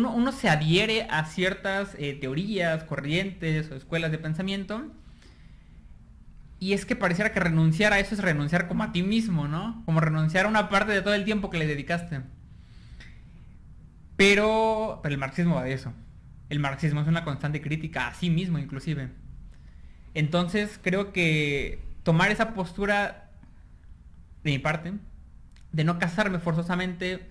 uno se adhiere a ciertas teorías, corrientes o escuelas de pensamiento. Y es que pareciera que renunciar a eso es renunciar como a ti mismo, ¿no? Como renunciar a una parte de todo el tiempo que le dedicaste. Pero el marxismo va de eso. El marxismo es una constante crítica a sí mismo, inclusive. Entonces creo que tomar esa postura de mi parte, de no casarme forzosamente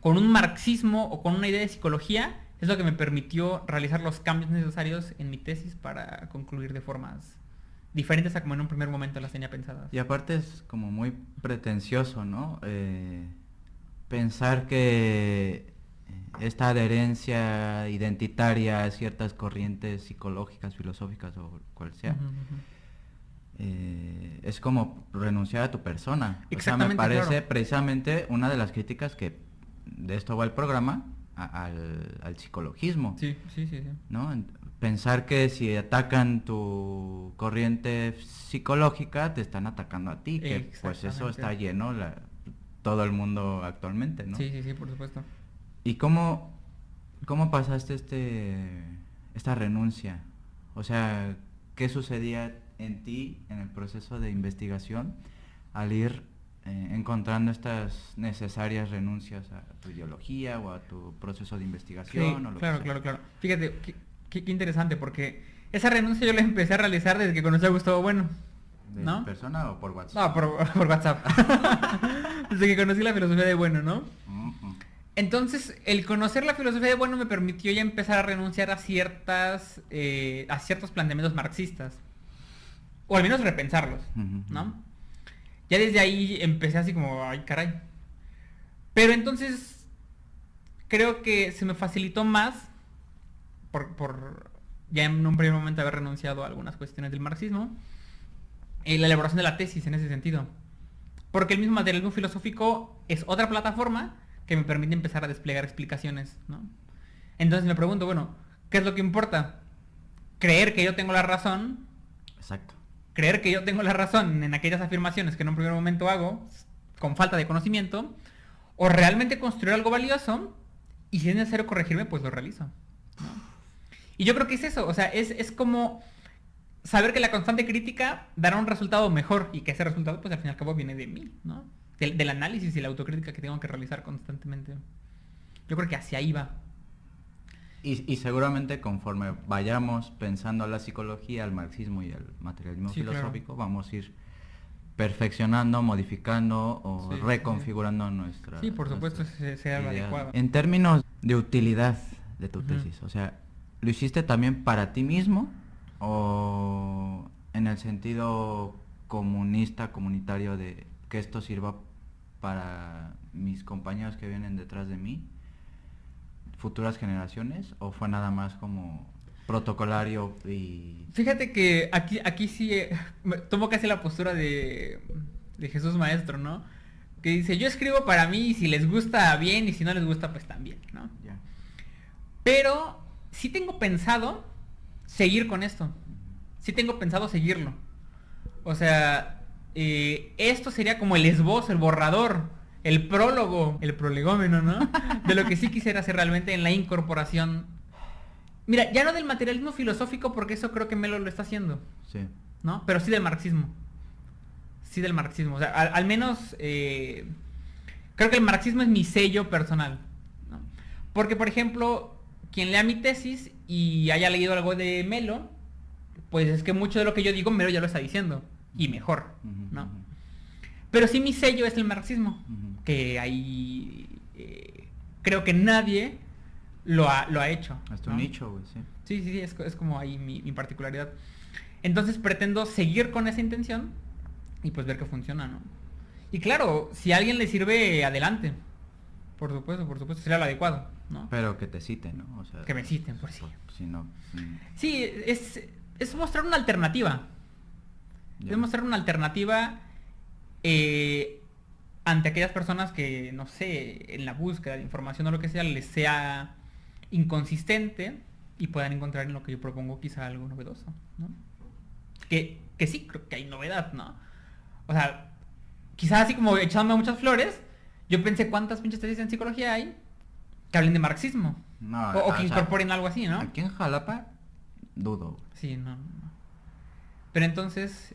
con un marxismo o con una idea de psicología, es lo que me permitió realizar los cambios necesarios en mi tesis para concluir de formas diferentes a como en un primer momento las tenía pensadas. Y aparte es como muy pretencioso, ¿no? Pensar que esta adherencia identitaria a ciertas corrientes psicológicas, filosóficas o cual sea, es como renunciar a tu persona. Exactamente, o sea, me parece claro. precisamente una de las críticas que de esto va el programa al psicologismo. Sí, sí, sí, sí. ¿No? Pensar que si atacan tu corriente psicológica te están atacando a ti, que pues eso está lleno todo el mundo actualmente, ¿no? Sí, sí, sí, por supuesto. ¿Y cómo pasaste esta renuncia? O sea, ¿qué sucedía en ti en el proceso de investigación al ir encontrando estas necesarias renuncias a tu ideología o a tu proceso de investigación? Sí, o lo claro, que sea? claro, claro. Fíjate, qué interesante, porque esa renuncia yo la empecé a realizar desde que conocí a Gustavo Bueno, ¿no? ¿De persona o por WhatsApp? No, por WhatsApp. Desde que conocí la filosofía de Bueno, ¿no? Uh-huh. Entonces, el conocer la filosofía de Bueno me permitió ya empezar a renunciar a ciertos planteamientos marxistas. O al menos repensarlos, ¿no? Ya desde ahí empecé así como, ay, caray. Pero entonces, creo que se me facilitó más por ya en un primer momento haber renunciado a algunas cuestiones del marxismo, la elaboración de la tesis en ese sentido. Porque el mismo materialismo filosófico es otra plataforma que me permite empezar a desplegar explicaciones, ¿no? Entonces me pregunto, bueno, ¿qué es lo que importa? ¿Creer que yo tengo la razón? Exacto. ¿Creer que yo tengo la razón en aquellas afirmaciones que en un primer momento hago con falta de conocimiento? ¿O realmente construir algo valioso? Y si es necesario corregirme, pues lo realizo, ¿no? Y yo creo que es eso, o sea, es como saber que la constante crítica dará un resultado mejor y que ese resultado, pues al fin y al cabo, viene de mí, ¿no? Del análisis y la autocrítica que tengo que realizar constantemente. Yo creo que hacia ahí va. Y seguramente conforme vayamos pensando la psicología, el marxismo y el materialismo filosófico, claro, vamos a ir perfeccionando, modificando o reconfigurando nuestra... Sí, por supuesto, sea lo adecuado. En términos de utilidad de tu tesis, o sea, ¿lo hiciste también para ti mismo o en el sentido comunista, comunitario de que esto sirva para mis compañeros que vienen detrás de mí, futuras generaciones, o fue nada más como protocolario y... Fíjate que aquí sí tomo casi la postura de Jesús Maestro, ¿no? Que dice, yo escribo para mí y si les gusta bien y si no les gusta pues también, ¿no? Yeah. Pero sí tengo pensado seguir con esto. Sí tengo pensado seguirlo. O sea, esto sería como el esbozo, el borrador, el prólogo, el prolegómeno, ¿no? De lo que sí quisiera hacer realmente en la incorporación. Mira, ya no del materialismo filosófico, porque eso creo que Melo lo está haciendo. Sí. ¿No? Pero sí del marxismo. Sí del marxismo. O sea, al menos creo que el marxismo es mi sello personal, ¿no? Porque, por ejemplo, quien lea mi tesis y haya leído algo de Melo, pues es que mucho de lo que yo digo Melo ya lo está diciendo. Y mejor, ¿no? Pero sí mi sello es el marxismo. Que ahí creo que nadie lo ha hecho. Hasta ¿no? un nicho, güey, sí. Sí, es como ahí mi particularidad. Entonces pretendo seguir con esa intención y pues ver que funciona, ¿no? Y claro, si a alguien le sirve, adelante. Por supuesto, sería lo adecuado, ¿no? Pero que te citen, ¿no? O sea, que me citen, por sí. Si no... Sí, es mostrar una alternativa. Ya. Es mostrar una alternativa ante aquellas personas que, no sé, en la búsqueda de información o lo que sea, les sea inconsistente y puedan encontrar en lo que yo propongo quizá algo novedoso, ¿no? Que sí, creo que hay novedad, ¿no? O sea, quizás así como echándome muchas flores, yo pensé cuántas pinches tesis en psicología hay que hablen de marxismo. No, O que sea, incorporen algo así, ¿no? Aquí en Jalapa, dudo. Sí, no. Pero entonces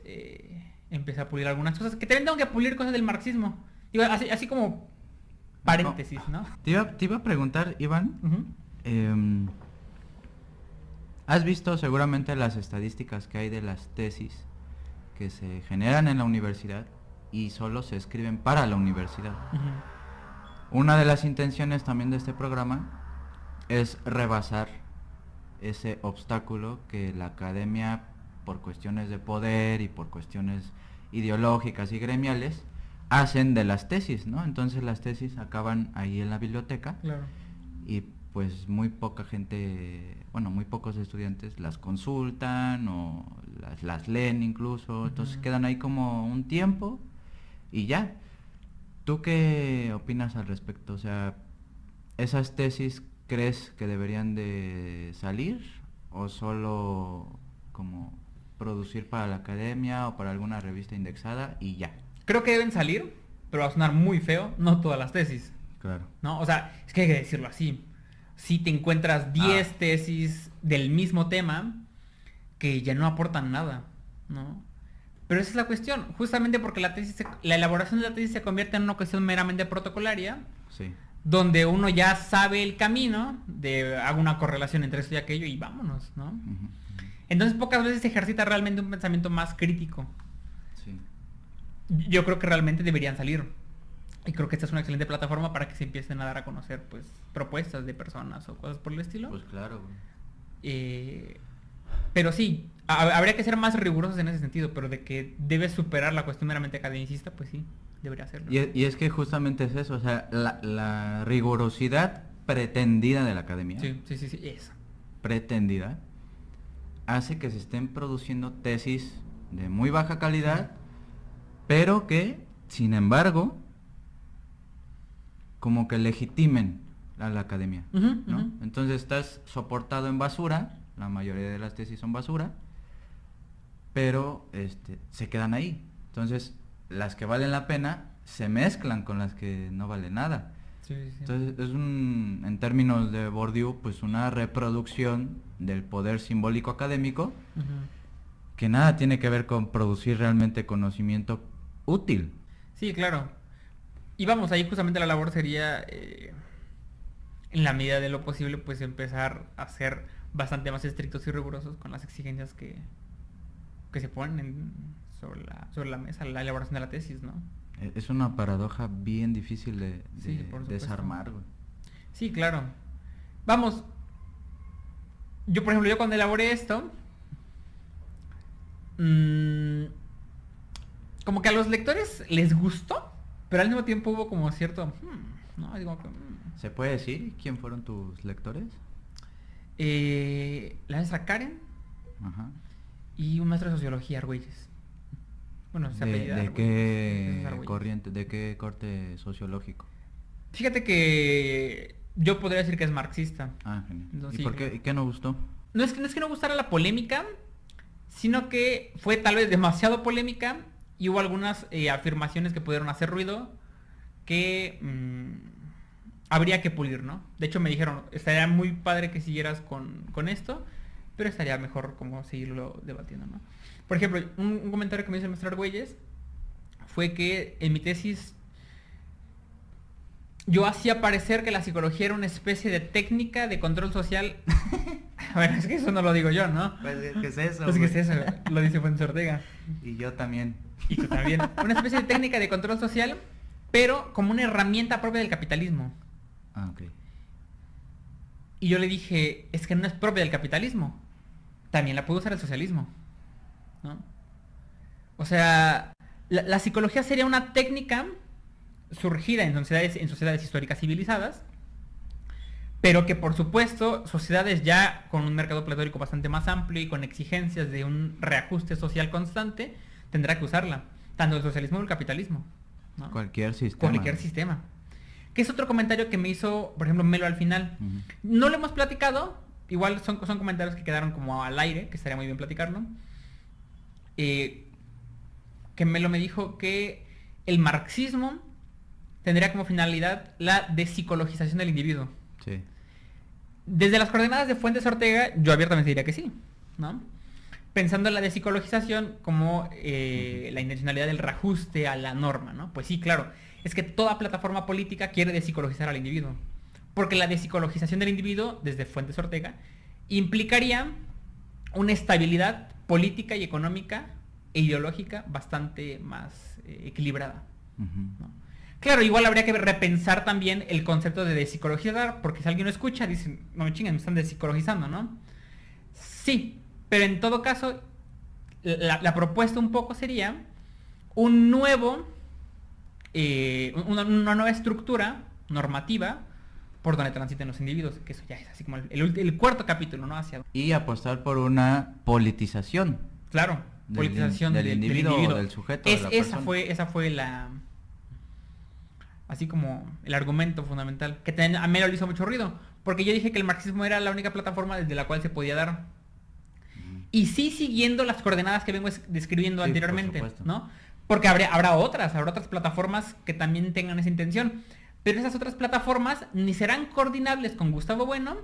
empecé a pulir algunas cosas, que también tengo que pulir cosas del marxismo. Digo, así como paréntesis, ¿no? Te iba a preguntar, Iván, Ujú. ¿has visto seguramente las estadísticas que hay de las tesis que se generan en la universidad y solo se escriben para la universidad? Ujú. Una de las intenciones también de este programa es rebasar ese obstáculo que la academia, por cuestiones de poder y por cuestiones ideológicas y gremiales, hacen de las tesis, ¿no? Entonces las tesis acaban ahí en la biblioteca. Claro. Y pues muy poca gente, bueno, muy pocos estudiantes las consultan o las leen incluso, entonces Ujú. quedan ahí como un tiempo y ya. ¿Tú qué opinas al respecto? O sea, ¿esas tesis crees que deberían de salir o solo como producir para la academia o para alguna revista indexada y ya? Creo que deben salir, pero va a sonar muy feo, no todas las tesis, Claro. ¿no? O sea, es que hay que decirlo así. Si te encuentras 10 tesis del mismo tema que ya no aportan nada, ¿no? Pero esa es la cuestión, justamente porque la elaboración de la tesis se convierte en una cuestión meramente protocolaria, Sí. donde uno ya sabe el camino de hago una correlación entre esto y aquello y vámonos, ¿no? Ujú. Entonces pocas veces se ejercita realmente un pensamiento más crítico. Sí. Yo creo que realmente deberían salir. Y creo que esta es una excelente plataforma para que se empiecen a dar a conocer pues propuestas de personas o cosas por el estilo. Pues claro, güey. Pero sí, habría que ser más rigurosos en ese sentido, pero de que debe superar la cuestión meramente academicista, pues sí, debería hacerlo. Y es que justamente es eso, o sea, la rigurosidad pretendida de la academia, Sí, sí, sí, sí, esa. pretendida, hace que se estén produciendo tesis de muy baja calidad, pero que, sin embargo, como que legitimen a la academia, Ujú, ¿no? ujú. Entonces estás soportado en basura, la mayoría de las tesis son basura, pero se quedan ahí. Entonces, las que valen la pena se mezclan con las que no valen nada. Sí, sí, sí. Entonces, es en términos de Bourdieu, pues una reproducción del poder simbólico académico Ujú. que nada tiene que ver con producir realmente conocimiento útil. Sí, claro. Y vamos, ahí justamente la labor sería, en la medida de lo posible, pues empezar a ser bastante más estrictos y rigurosos con las exigencias que se ponen sobre la mesa, la elaboración de la tesis, ¿no? Es una paradoja bien difícil de Sí, por supuesto. desarmar, güey. Sí, claro. Vamos, yo por ejemplo, yo cuando elaboré esto, como que a los lectores les gustó, pero al mismo tiempo hubo como cierto, ¿no? Digo, ¿Se puede decir quién fueron tus lectores? La maestra Karen Ajá. y un maestro de sociología, Argüelles. Bueno, se apellida ¿De Argüelles, qué es Argüelles. corriente, de qué corte sociológico? Fíjate que yo podría decir que es marxista. Ah, genial. Entonces, ¿Y sí, por qué, qué no gustó? no es que no gustara la polémica, sino que fue tal vez demasiado polémica y hubo algunas afirmaciones que pudieron hacer ruido que habría que pulir, ¿no? De hecho me dijeron, estaría muy padre que siguieras con esto, pero estaría mejor como seguirlo debatiendo, ¿no? Por ejemplo, un comentario que me hizo el maestro Argüelles fue que en mi tesis yo hacía parecer que la psicología era una especie de técnica de control social. Bueno, es que eso no lo digo yo, ¿no? Pues, ¿qué es eso? Pues que es güey? eso, lo dice Fuentes Ortega. Y yo también. Y tú también. Una especie de técnica de control social, pero como una herramienta propia del capitalismo. Ah, ok. Y yo le dije, es que no es propia del capitalismo. También la puede usar el socialismo, ¿no? O sea, la psicología sería una técnica surgida en sociedades históricas civilizadas, pero que por supuesto sociedades ya con un mercado pletórico bastante más amplio y con exigencias de un reajuste social constante, tendrá que usarla, tanto el socialismo como el capitalismo, ¿no? Cualquier sistema. Cualquier sistema. Que es otro comentario que me hizo, por ejemplo, Melo al final. Ujú. No lo hemos platicado, igual son comentarios que quedaron como al aire, que estaría muy bien platicarlo. Que Melo me dijo que el marxismo tendría como finalidad la despsicologización del individuo. Sí. Desde las coordenadas de Fuentes Ortega, yo abiertamente diría que sí, ¿no? Pensando en la despsicologización como la intencionalidad del reajuste a la norma, ¿no? Pues sí, claro, es que toda plataforma política quiere despsicologizar al individuo. Porque la despsicologización del individuo, desde Fuentes Ortega, implicaría una estabilidad política y económica e ideológica bastante más equilibrada, ¿no? Claro, igual habría que repensar también el concepto de despsicologizar, porque si alguien lo escucha, dicen, no me chinguen, me están despsicologizando, ¿no? Sí, pero en todo caso, la propuesta un poco sería un nuevo, una nueva estructura normativa por donde transiten los individuos, que eso ya es así como el cuarto capítulo, ¿no? Y apostar por una politización. Claro, politización del individuo o del sujeto. De la esa fue la... Así como el argumento fundamental, que a mí le hizo mucho ruido, porque yo dije que el marxismo era la única plataforma desde la cual se podía dar. Y sí siguiendo las coordenadas que vengo describiendo anteriormente, ¿no? Porque habrá otras plataformas que también tengan esa intención. Pero esas otras plataformas ni serán coordinables con Gustavo Bueno,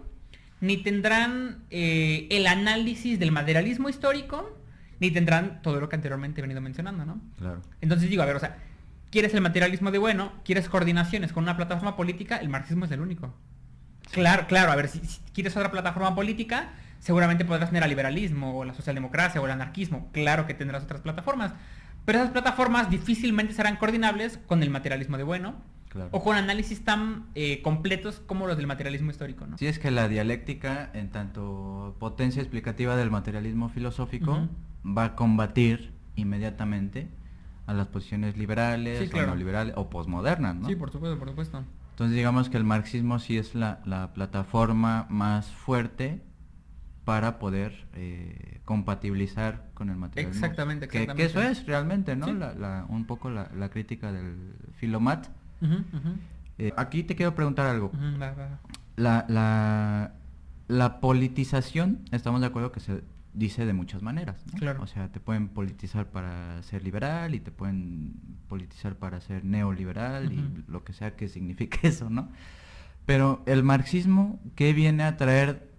ni tendrán el análisis del materialismo histórico, ni tendrán todo lo que anteriormente he venido mencionando, ¿no? Claro. Entonces digo, a ver, o sea, ¿quieres el materialismo de Bueno? ¿Quieres coordinaciones con una plataforma política? El marxismo es el único. Sí. Claro, a ver, si quieres otra plataforma política, seguramente podrás tener al liberalismo, o la socialdemocracia, o el anarquismo. Claro que tendrás otras plataformas. Pero esas plataformas difícilmente serán coordinables con el materialismo de Bueno, claro, o con análisis tan completos como los del materialismo histórico, ¿no? Sí, es que la dialéctica, en tanto potencia explicativa del materialismo filosófico, va a combatir inmediatamente a las posiciones liberales, sí, claro, o neoliberales, o posmodernas, ¿no? Sí, por supuesto. Entonces digamos que el marxismo sí es la plataforma más fuerte para poder compatibilizar con el materialismo. Exactamente. Que eso es realmente, ¿no? Sí. Un poco la crítica del Filomat. Aquí te quiero preguntar algo. La politización, estamos de acuerdo que se dice de muchas maneras, ¿no? Claro. O sea, te pueden politizar para ser liberal y te pueden politizar para ser neoliberal y lo que sea que signifique eso, ¿no? Pero el marxismo, ¿qué viene a traer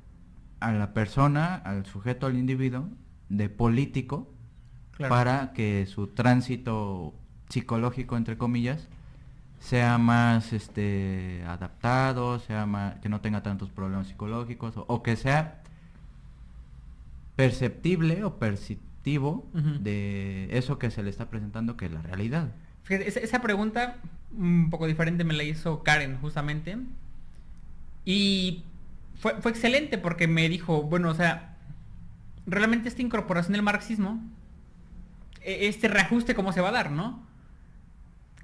a la persona, al sujeto, al individuo, de político, claro, para que su tránsito psicológico, entre comillas, sea más adaptado, sea más, que no tenga tantos problemas psicológicos, o que sea perceptible o perceptivo de eso que se le está presentando, que es la realidad? Fíjate, esa pregunta un poco diferente me la hizo Karen justamente, y fue excelente porque me dijo, bueno, o sea, realmente esta incorporación del marxismo, este reajuste, ¿cómo se va a dar, no?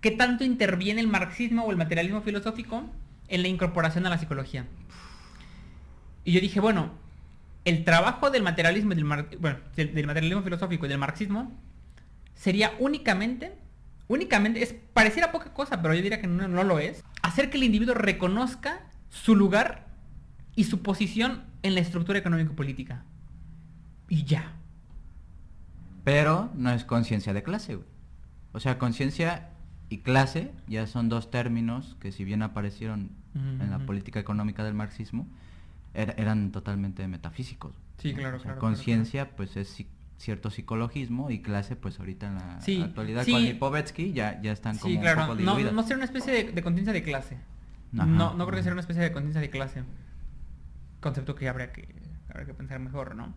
¿Qué tanto interviene el marxismo o el materialismo filosófico en la incorporación a la psicología? Y yo dije, bueno, el trabajo del materialismo del materialismo filosófico y del marxismo sería únicamente, pareciera poca cosa, pero yo diría que no lo es, hacer que el individuo reconozca su lugar y su posición en la estructura económico-política. Y ya. Pero no es conciencia de clase, güey. O sea, conciencia y clase ya son dos términos que, si bien aparecieron en la política económica del marxismo, eran totalmente metafísicos. Sí, claro, o sea, claro. Conciencia, claro. pues es cierto psicologismo, y clase, pues ahorita en la sí, actualidad sí, con Lipovetsky ya están como claro, un poco diluidas. No ser una especie de conciencia de clase. Ajá, no creo que sea una especie de conciencia de clase. Concepto que habría que pensar mejor, ¿no?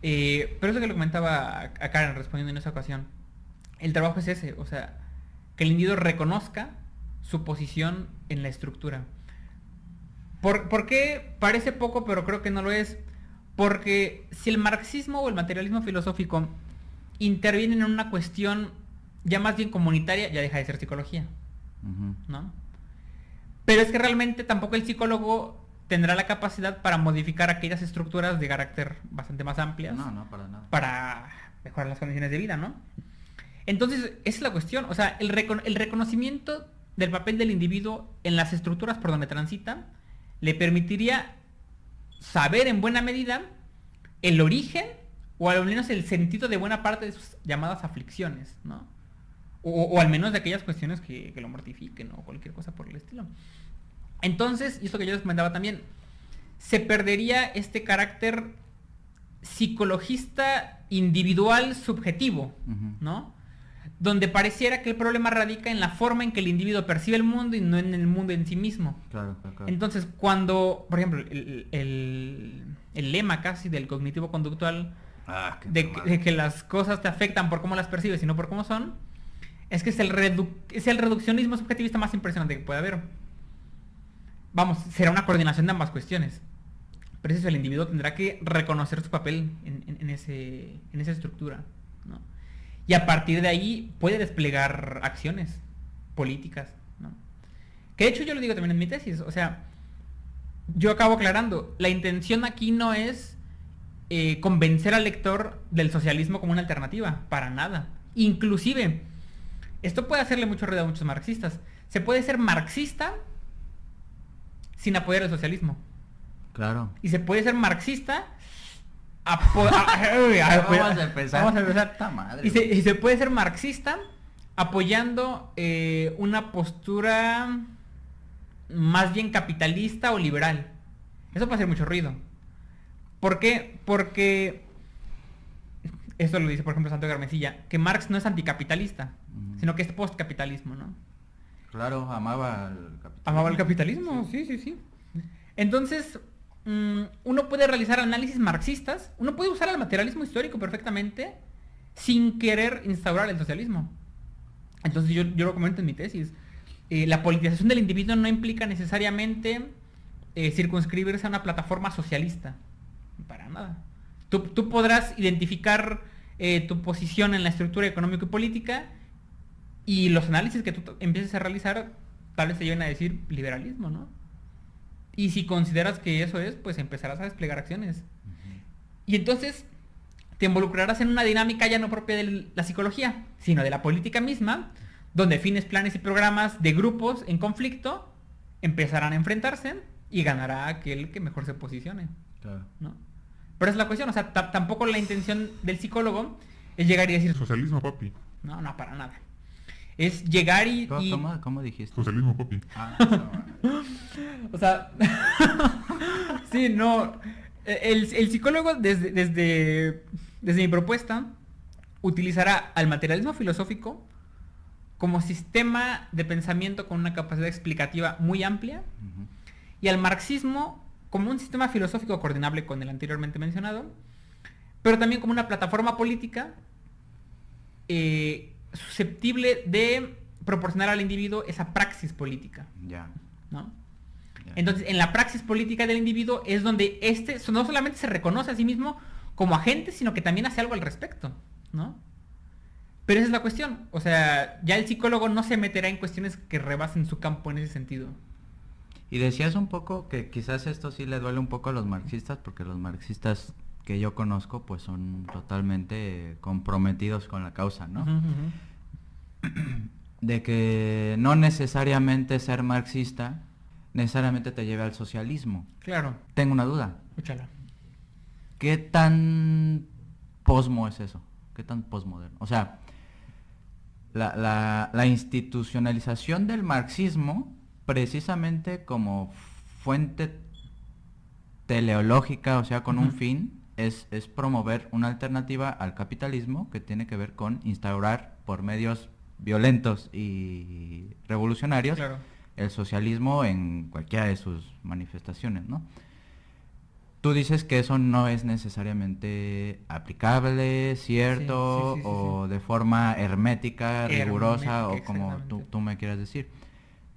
Pero eso que lo comentaba a Karen respondiendo en esa ocasión. El trabajo es ese, o sea, que el individuo reconozca su posición en la estructura. ¿Por qué parece poco, pero creo que no lo es? Porque si el marxismo o el materialismo filosófico intervienen en una cuestión ya más bien comunitaria, ya deja de ser psicología, ¿no? Pero es que realmente tampoco el psicólogo tendrá la capacidad para modificar aquellas estructuras de carácter bastante más amplias. No, para nada. Para mejorar las condiciones de vida, ¿no? Entonces, esa es la cuestión. O sea, el reconocimiento del papel del individuo en las estructuras por donde transita le permitiría saber en buena medida el origen, o al menos el sentido de buena parte de sus llamadas aflicciones, ¿no? O al menos de aquellas cuestiones que lo mortifiquen, o cualquier cosa por el estilo. Entonces, y esto que yo les comentaba también, se perdería este carácter psicologista individual subjetivo, ¿no? Donde pareciera que el problema radica en la forma en que el individuo percibe el mundo y no en el mundo en sí mismo. Claro. Entonces, cuando, por ejemplo, el lema casi del cognitivo-conductual de que las cosas te afectan por cómo las percibes y no por cómo son, es que es el reduccionismo subjetivista más impresionante que puede haber. Vamos, será una coordinación de ambas cuestiones. Pero eso el individuo tendrá que reconocer su papel en esa estructura, ¿no? Y a partir de ahí puede desplegar acciones políticas, ¿no? Que de hecho yo lo digo también en mi tesis. O sea, yo acabo aclarando, la intención aquí no es convencer al lector del socialismo como una alternativa, para nada. Inclusive, esto puede hacerle mucho ruido a muchos marxistas. Se puede ser marxista sin apoyar el socialismo. Claro. Y se puede ser marxista Vamos a empezar. Esta madre, y se puede ser marxista apoyando una postura más bien capitalista o liberal. Eso puede hacer mucho ruido. ¿Por qué? Porque esto lo dice por ejemplo Santiago Hermesilla, que Marx no es anticapitalista, sino que es postcapitalismo, ¿no? Claro, amaba el capitalismo. Amaba el capitalismo, sí. Entonces, uno puede realizar análisis marxistas, uno puede usar el materialismo histórico perfectamente sin querer instaurar el socialismo. Entonces yo lo comento en mi tesis. La politización del individuo no implica necesariamente circunscribirse a una plataforma socialista. Para nada. Tú podrás identificar tu posición en la estructura económica y política y los análisis que tú empieces a realizar tal vez te lleven a decir liberalismo, ¿no? Y si consideras que eso es, pues empezarás a desplegar acciones. Y entonces te involucrarás en una dinámica ya no propia de la psicología, sino de la política misma, donde fines, planes y programas de grupos en conflicto empezarán a enfrentarse y ganará aquel que mejor se posicione. Claro. ¿No? Pero es la cuestión, o sea, tampoco la intención del psicólogo es llegar y decir... Socialismo, papi. No, para nada. Es llegar y... ¿Cómo dijiste? Socialismo, papi. O sea... sí, no... El psicólogo, desde mi propuesta, utilizará al materialismo filosófico como sistema de pensamiento con una capacidad explicativa muy amplia, y al marxismo como un sistema filosófico coordinable con el anteriormente mencionado, pero también como una plataforma política susceptible de proporcionar al individuo esa praxis política. Ya. ¿No? Entonces, en la praxis política del individuo es donde no solamente se reconoce a sí mismo como agente, sino que también hace algo al respecto, ¿no? Pero esa es la cuestión. O sea, ya el psicólogo no se meterá en cuestiones que rebasen su campo en ese sentido. Y decías un poco que quizás esto sí le duele un poco a los marxistas, porque los marxistas que yo conozco pues son totalmente comprometidos con la causa, ¿no? De que no necesariamente ser marxista necesariamente te lleve al socialismo. Claro. Tengo una duda. Escúchala. ¿Qué tan posmo es eso? ¿Qué tan posmoderno? O sea, la institucionalización del marxismo precisamente como fuente teleológica, o sea, con un fin, es promover una alternativa al capitalismo que tiene que ver con instaurar por medios violentos y revolucionarios el socialismo en cualquiera de sus manifestaciones, ¿no? Tú dices que eso no es necesariamente aplicable, cierto, o de forma hermética, rigurosa, o como tú me quieras decir.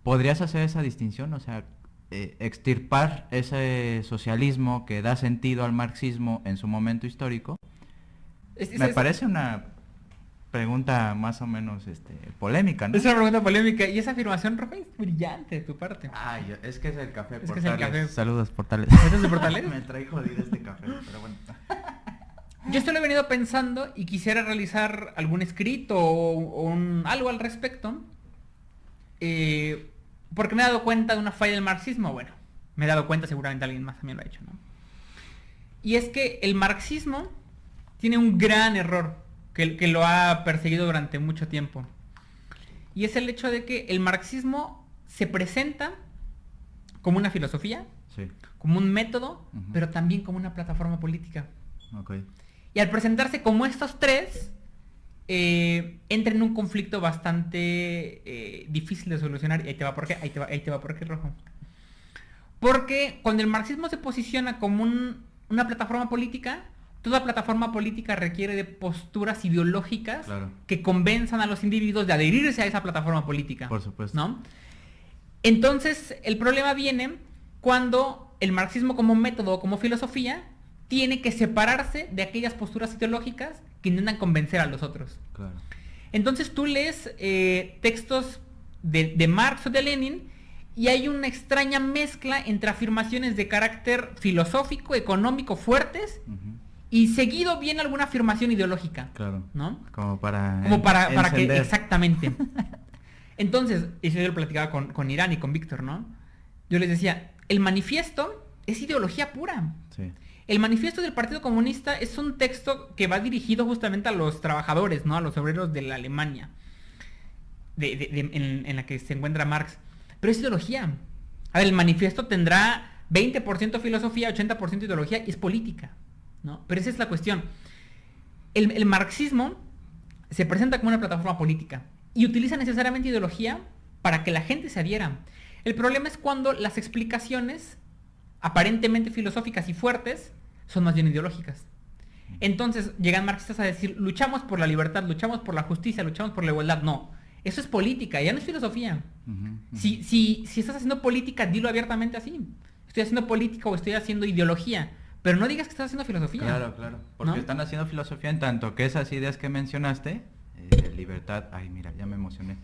¿Podrías hacer esa distinción? O sea, extirpar ese socialismo que da sentido al marxismo en su momento histórico. Me parece una pregunta más o menos polémica, ¿no? Es una pregunta polémica y esa afirmación, Rafa, es brillante de tu parte. Ay, es que es el café es Portales. Que es el café. Saludos, Portales. ¿Esto es de Portales? Me trae jodido este café, pero bueno. Yo esto lo he venido pensando y quisiera realizar algún escrito o algo al respecto. Porque me he dado cuenta de una falla del marxismo. Bueno, me he dado cuenta, seguramente alguien más también lo ha hecho, ¿no? Y es que el marxismo tiene un gran error que lo ha perseguido durante mucho tiempo. Y es el hecho de que el marxismo se presenta como una filosofía, Sí. como un método, Ujú. pero también como una plataforma política. Ok. Y al presentarse como estos tres, entra en un conflicto bastante difícil de solucionar. Y ahí te va por qué, ahí te va por qué, Rojo. Porque cuando el marxismo se posiciona como una plataforma política, toda plataforma política requiere de posturas ideológicas Claro. que convenzan a los individuos de adherirse a esa plataforma política. Por supuesto. ¿No? Entonces, el problema viene cuando el marxismo como método o como filosofía tiene que separarse de aquellas posturas ideológicas que intentan convencer a los otros. Claro. Entonces tú lees textos de Marx o de Lenin y hay una extraña mezcla entre afirmaciones de carácter filosófico, económico fuertes Ujú. y seguido viene alguna afirmación ideológica. Claro. ¿No? Como para Para que encender. exactamente. Entonces, eso yo lo platicaba con Irán y con Víctor, ¿no? Yo les decía, el manifiesto es ideología pura. Sí. El manifiesto del Partido Comunista es un texto que va dirigido justamente a los trabajadores, ¿no? A los obreros de la Alemania, en la que se encuentra Marx. Pero es ideología. A ver, el manifiesto tendrá 20% filosofía, 80% ideología y es política, ¿no? Pero esa es la cuestión. El marxismo se presenta como una plataforma política y utiliza necesariamente ideología para que la gente se adhiera. El problema es cuando las explicaciones aparentemente filosóficas y fuertes son más bien ideológicas. Entonces llegan marxistas a decir, luchamos por la libertad, luchamos por la justicia, luchamos por la igualdad. No, eso es política, ya no es filosofía. Ujú, ujú. Si estás haciendo política, dilo abiertamente así. Estoy haciendo política o estoy haciendo ideología, pero no digas que estás haciendo filosofía. Claro, claro. Porque ¿No? están haciendo filosofía en tanto que esas ideas que mencionaste, libertad, ay mira, ya me emocioné.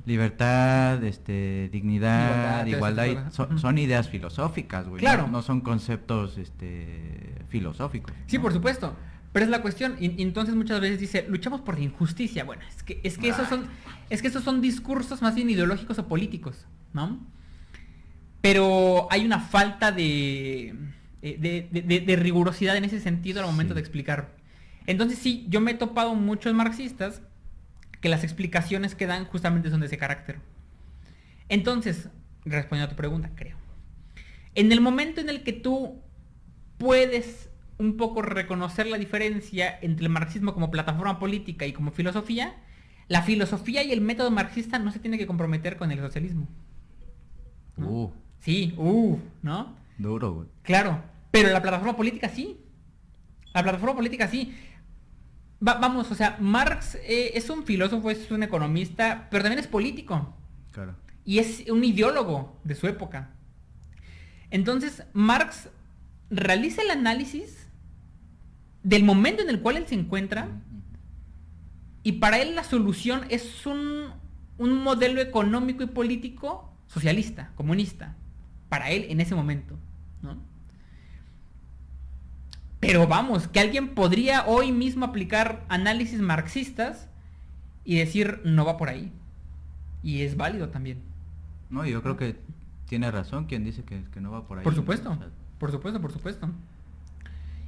Libertad, dignidad, igualdad, son ideas filosóficas, güey. Claro. No son conceptos, filosóficos. Sí, ¿no? por supuesto. Pero es la cuestión. Y entonces muchas veces dice, luchamos por la injusticia. Bueno, es que esos son discursos más bien ideológicos o políticos, ¿no? Pero hay una falta de rigurosidad en ese sentido al momento Sí. de explicar. Entonces sí, yo me he topado muchos marxistas que las explicaciones que dan justamente son de ese carácter. Entonces, respondiendo a tu pregunta, creo. En el momento en el que tú puedes un poco reconocer la diferencia entre el marxismo como plataforma política y como filosofía, la filosofía y el método marxista no se tienen que comprometer con el socialismo. ¿No? Sí, ¿no? Duro, güey. Claro, pero la plataforma política sí. La plataforma política sí. Vamos, o sea, Marx es un filósofo, es un economista, pero también es político. Claro. Y es un ideólogo de su época. Entonces, Marx realiza el análisis del momento en el cual él se encuentra y para él la solución es un modelo económico y político socialista, comunista. Para él en ese momento, ¿no? Pero vamos, que alguien podría hoy mismo aplicar análisis marxistas y decir no va por ahí. Y es válido también. No, yo creo que tiene razón quien dice que no va por ahí. Por supuesto, O sea, por supuesto, por supuesto.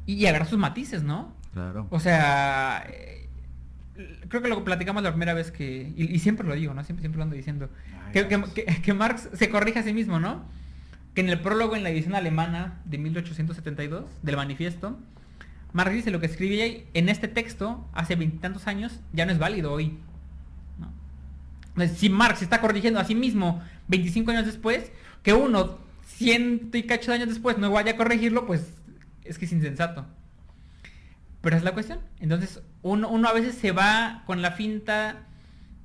Y agarrar sus matices, ¿no? claro. O sea, creo que lo platicamos la primera vez que... Y siempre lo digo, ¿no? Siempre lo ando diciendo. Ay, Que Marx se corrige a sí mismo, ¿no? Que en el prólogo en la edición alemana de 1872 del manifiesto, Marx dice lo que escribía en este texto hace 20 y tantos años ya no es válido hoy, ¿no? Entonces, si Marx se está corrigiendo a sí mismo 25 años después, que uno 100 y cacho de años después no vaya a corregirlo, pues es que es insensato. Pero es la cuestión. Entonces uno a veces se va con la finta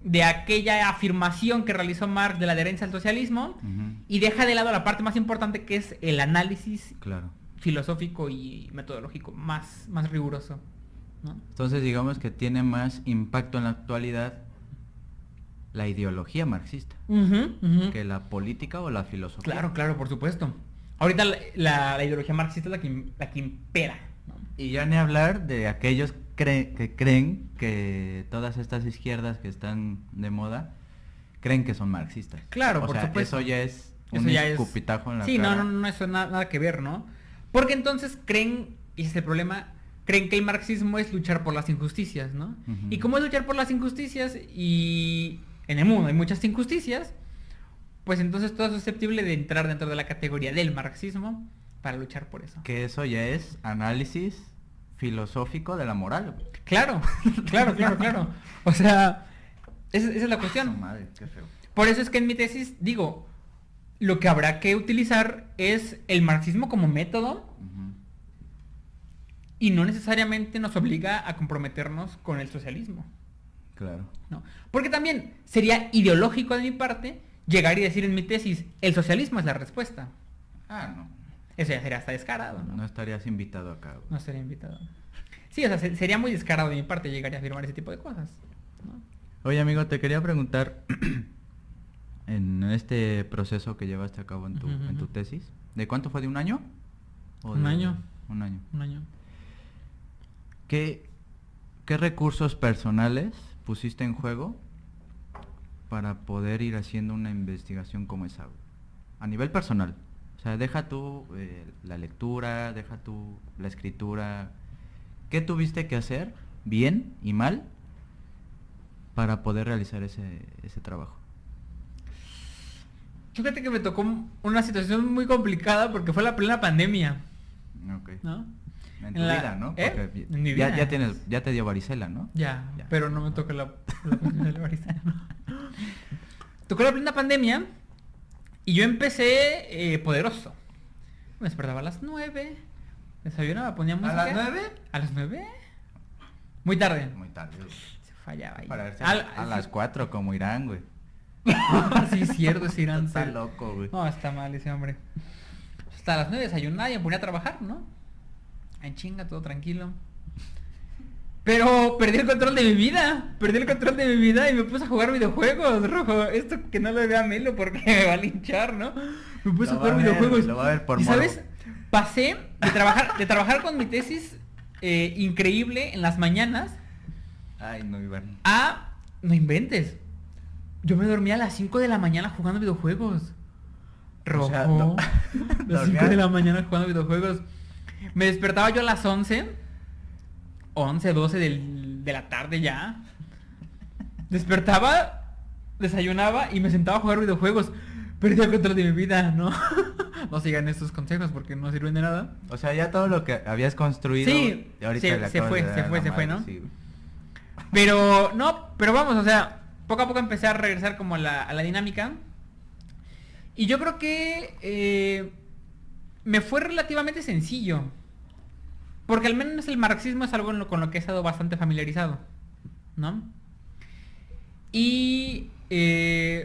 de aquella afirmación que realizó Marx de la adherencia al socialismo Ujú. y deja de lado la parte más importante que es el análisis Claro. filosófico y metodológico más riguroso, ¿no? Entonces digamos que tiene más impacto en la actualidad la ideología marxista Ujú, ujú. que la política o la filosofía. Claro, por supuesto. Ahorita la ideología marxista es la que impera, ¿no? Y ya ni hablar de aquellos que creen que todas estas izquierdas que están de moda creen que son marxistas. Claro, o por sea, supuesto. eso ya es Eso un ya es... escupitajo en la Sí, cara. no, eso nada que ver, ¿no? Porque entonces creen, y ese es el problema, creen que el marxismo es luchar por las injusticias, ¿no? Ujú. Y como es luchar por las injusticias y en el mundo hay muchas injusticias, pues entonces todo es susceptible de entrar dentro de la categoría del marxismo para luchar por eso. Que eso ya es análisis filosófico de la moral, güey. Claro, claro. O sea, esa es la cuestión. Madre, qué feo. Por eso es que en mi tesis digo, lo que habrá que utilizar es el marxismo como método y no necesariamente nos obliga a comprometernos con el socialismo. Claro. ¿No? Porque también sería ideológico de mi parte llegar y decir en mi tesis, el socialismo es la respuesta. Ah, no. Eso ya sería hasta descarado, ¿no? No estarías invitado acá, güey. No estaría invitado. Sí, o sea, sería muy descarado de mi parte llegar a afirmar ese tipo de cosas, ¿no? Oye, amigo, te quería preguntar, en este proceso que llevaste a cabo en tu tesis, ¿de cuánto fue? ¿De un año? Un año. Un año. Un año. ¿Qué recursos personales pusiste en juego para poder ir haciendo una investigación como esa, güey? A nivel personal. O sea, deja tú la lectura, deja tú la escritura. ¿Qué tuviste que hacer, bien y mal, para poder realizar ese trabajo? Fíjate que me tocó una situación muy complicada porque fue la plena pandemia. Ok. ¿No? En tu vida, ¿no? Porque En mi vida. ya te dio varicela, ¿no? Ya, pero no me tocó la cuestión de la varicela, ¿no? Tocó la plena pandemia y yo empecé poderoso. Me despertaba a las 9, desayunaba, ponía música. ¿A las 9? ¿A las 9? Muy tarde. Muy tarde, güey. Se fallaba ahí. Para verse a las 4 como Irán, güey. Sí, es cierto, es Irán. Está loco, güey. No, está mal ese hombre. Hasta las 9 desayunaba y me ponía a trabajar, ¿no? En chinga, todo tranquilo. Pero perdí el control de mi vida. Perdí el control de mi vida y me puse a jugar videojuegos, Rojo. Esto que no lo vea Melo porque me va a linchar, ¿no? Me puse a jugar videojuegos. Lo va a ver por ¿Y morbo. sabes? Pasé de trabajar con mi tesis increíble en las mañanas Ay, no, Iván. a... No inventes. Yo me dormía a las 5 de la mañana jugando videojuegos. Rojo. O sea, las 5 de la mañana jugando videojuegos. Me despertaba yo a las 11, 12 de la tarde ya. Despertaba, desayunaba y me sentaba a jugar videojuegos. Perdí el control de mi vida, ¿no? No sigan estos consejos porque no sirven de nada. O sea, ya todo lo que habías construido... Sí, ahorita se fue, ¿no? Sí. Pero vamos, o sea, poco a poco empecé a regresar como a la dinámica. Y yo creo que me fue relativamente sencillo. Porque al menos el marxismo es algo con lo que he estado bastante familiarizado, ¿no? Y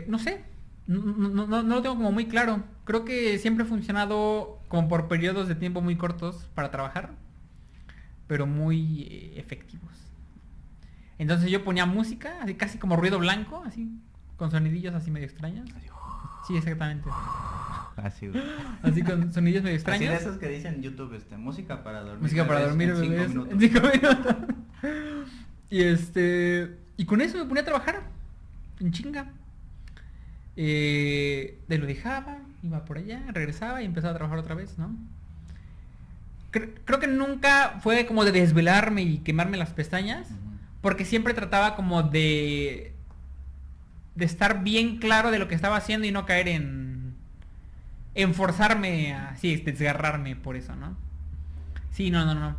no sé, no lo tengo como muy claro. Creo que siempre he funcionado como por periodos de tiempo muy cortos para trabajar, pero muy efectivos. Entonces yo ponía música, así casi como ruido blanco, así, con sonidillos así medio extraños. Sí, exactamente. Así, güey. Así con sonidillos medio extraños. Así de esos que dicen en YouTube, música para dormir. Música para dormir, en 5 bebés, minutos. en 5 minutos. Y con eso me ponía a trabajar. En chinga. Lo dejaba, iba por allá, regresaba y empezaba a trabajar otra vez, ¿no? Creo que nunca fue como de desvelarme y quemarme las pestañas. Porque siempre trataba como de estar bien claro de lo que estaba haciendo y no caer en forzarme a así desgarrarme por eso, ¿no? Sí, no.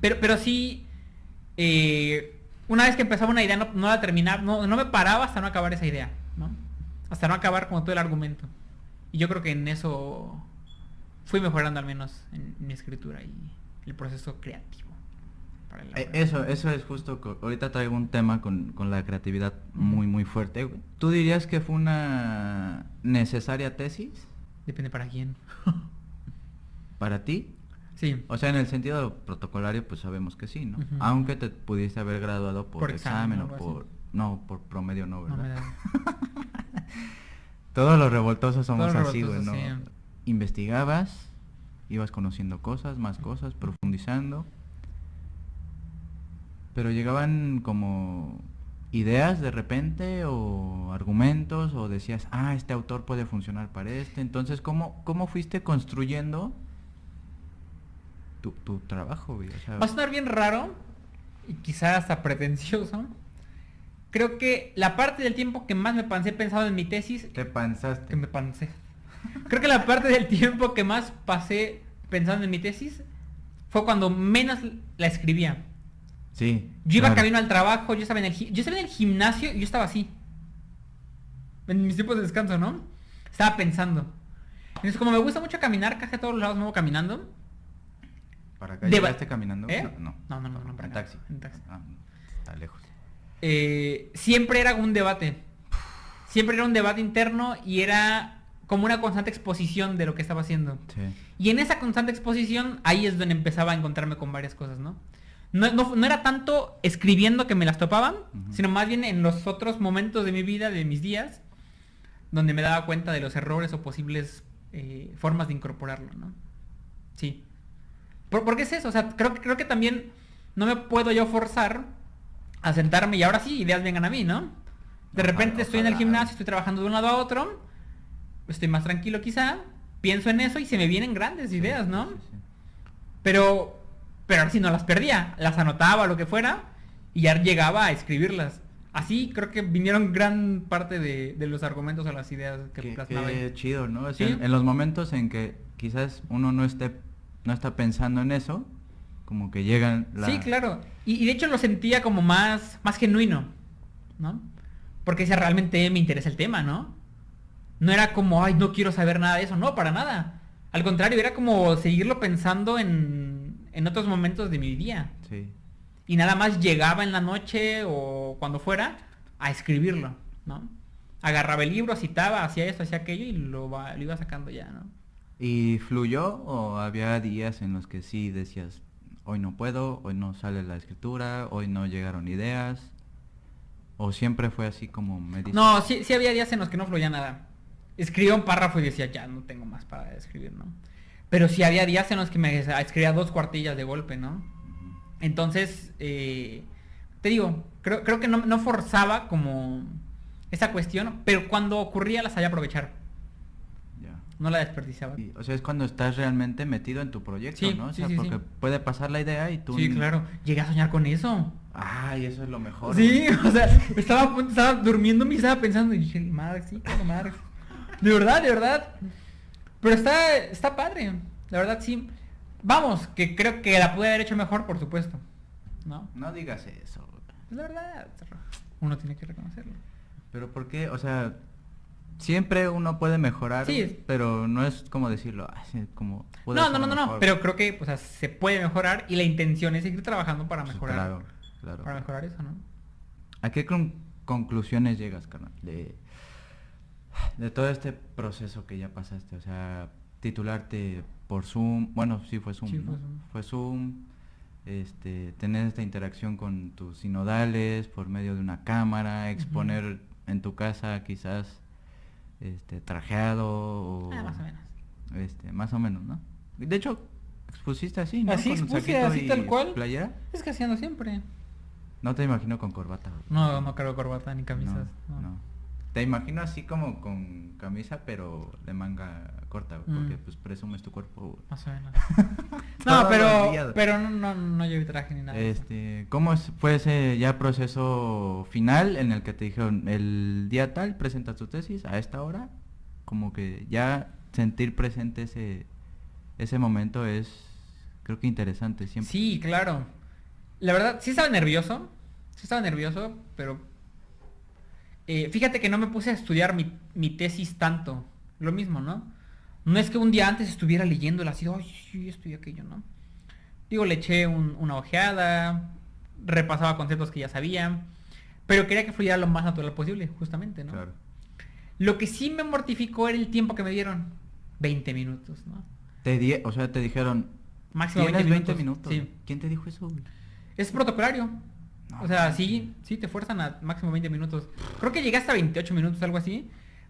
Pero sí, una vez que empezaba una idea no la terminaba, no me paraba hasta no acabar esa idea, ¿no? Hasta no acabar como todo el argumento. Y yo creo que en eso fui mejorando al menos en mi escritura y el proceso creativo. Eso es justo, ahorita traigo un tema con la creatividad muy muy fuerte, güey. ¿Tú dirías que fue una necesaria tesis? Depende para quién. ¿Para ti? Sí. O sea, en el sentido protocolario, pues sabemos que sí, ¿no? Aunque te pudiste haber graduado por examen o por... Así. No, por promedio no, ¿verdad? No me da. Todos los revoltosos somos así, güey, ¿no? Sí. Investigabas, ibas conociendo cosas, más cosas, profundizando. Pero llegaban como ideas de repente o argumentos o decías, este autor puede funcionar para este. Entonces, ¿cómo fuiste construyendo tu trabajo, güey? O sea, va a sonar bien raro y quizás hasta pretencioso, creo que la parte del tiempo que más me pasé pensando en mi tesis... Te panzaste. Que me pansé. Creo que la parte del tiempo que más pasé pensando en mi tesis fue cuando menos la escribía. Sí. Yo iba camino al trabajo, yo estaba en el gimnasio y yo estaba así. En mis tiempos de descanso, ¿no? Estaba pensando. Entonces, como me gusta mucho caminar, casi a todos los lados me voy caminando. ¿Para acá llegaste caminando? No, para en acá. taxi. En taxi. Ah, está lejos. Siempre era un debate. Siempre era un debate interno y era como una constante exposición de lo que estaba haciendo. Sí. Y en esa constante exposición, ahí es donde empezaba a encontrarme con varias cosas, ¿no? No era tanto escribiendo que me las topaban, sino más bien en los otros momentos de mi vida, de mis días, donde me daba cuenta de los errores o posibles formas de incorporarlo, ¿no? Sí. ¿Por qué es eso? O sea, creo que también no me puedo yo forzar a sentarme y ahora sí, ideas vengan a mí, ¿no? De repente estoy en el gimnasio, estoy trabajando de un lado a otro, estoy más tranquilo quizá, pienso en eso y se me vienen grandes ideas, ¿no? Sí. Pero ahora sí no las perdía, las anotaba o lo que fuera y ya llegaba a escribirlas. Así creo que vinieron gran parte de los argumentos o las ideas que plasmaba. Qué chido, ¿no? O sea, ¿Sí? en los momentos en que quizás uno no está pensando en eso, como que llegan Sí, claro. Y de hecho lo sentía como más genuino, ¿no? Porque si realmente me interesa el tema, ¿no? No era como, ay, no quiero saber nada de eso, no, para nada. Al contrario, era como seguirlo pensando en otros momentos de mi día. Sí. Y nada más llegaba en la noche o cuando fuera a escribirlo, ¿no? Agarraba el libro, citaba, hacía esto, hacía aquello y lo iba sacando ya, ¿no? ¿Y fluyó o había días en los que sí decías, hoy no puedo, hoy no sale la escritura, hoy no llegaron ideas? ¿O siempre fue así como me dices? No, sí había días en los que no fluía nada. Escribía un párrafo y decía, ya no tengo más para escribir, ¿no? Pero sí había días en los que me escribía 2 cuartillas de golpe, ¿no? Entonces, te digo, creo que no forzaba como esa cuestión, pero cuando ocurría la sabía aprovechar. Ya. No la desperdiciaba. Sí, o sea, es cuando estás realmente metido en tu proyecto, Sí, ¿no? O sí, sea, sí, porque sí. puede pasar la idea y tú... Sí, claro. Llegué a soñar con eso. Ay, eso es lo mejor. Sí, güey. o sea, estaba durmiendo y estaba pensando y dije, madre, sí, claro, madre. De verdad. Pero está padre. La verdad, sí. Vamos, que creo que la pude haber hecho mejor, por supuesto. ¿No? No digas eso. Es la verdad. Uno tiene que reconocerlo. Pero ¿por qué? O sea, siempre uno puede mejorar, Sí. pero no es como decirlo, "Ay, sí, como... pude No, hacerlo no. mejor". Pero creo que, o sea, se puede mejorar y la intención es seguir trabajando para Pues mejorar. Claro. Para mejorar eso, ¿no? ¿A qué conclusiones llegas, carnal? De todo este proceso que ya pasaste, o sea, titularte por Zoom, bueno, sí fue Zoom, Sí, ¿no? fue Zoom. Fue Zoom, tener esta interacción con tus sinodales por medio de una cámara, exponer en tu casa quizás, trajeado o... Más o menos. Más o menos, ¿no? De hecho, expusiste así, ¿no? Así Con un expuse, saquito así y tal cual. playera. Es que haciendo siempre. No te imagino con corbata. güey. No cargo corbata ni camisas. No. Te imagino así como con camisa, pero de manga corta, güey, porque pues presumes tu cuerpo. Güey. Más o menos. Todos No, los días. pero no llevé traje ni nada. de eso. ¿Cómo fue ese ya proceso final en el que te dijeron el día tal presentas tu tesis a esta hora? Como que ya sentir presente ese momento es, creo que interesante siempre. Sí, claro. La verdad, sí estaba nervioso, pero fíjate que no me puse a estudiar mi tesis tanto. Lo mismo, ¿no? No es que un día antes estuviera leyéndola así, ay, sí, esto y aquello, ¿no? Digo, le eché una ojeada, repasaba conceptos que ya sabía, pero quería que fluyera lo más natural posible, justamente, ¿no? Claro. Lo que sí me mortificó era el tiempo que me dieron. 20 minutos, ¿no? O sea, te dijeron, Máximo tienes 20 20 minutos. Sí. ¿Quién te dijo eso, güey? Es protocolario. No, O sea, no, sí, te fuerzan a máximo 20 minutos. Creo que llegué hasta 28 minutos, algo así.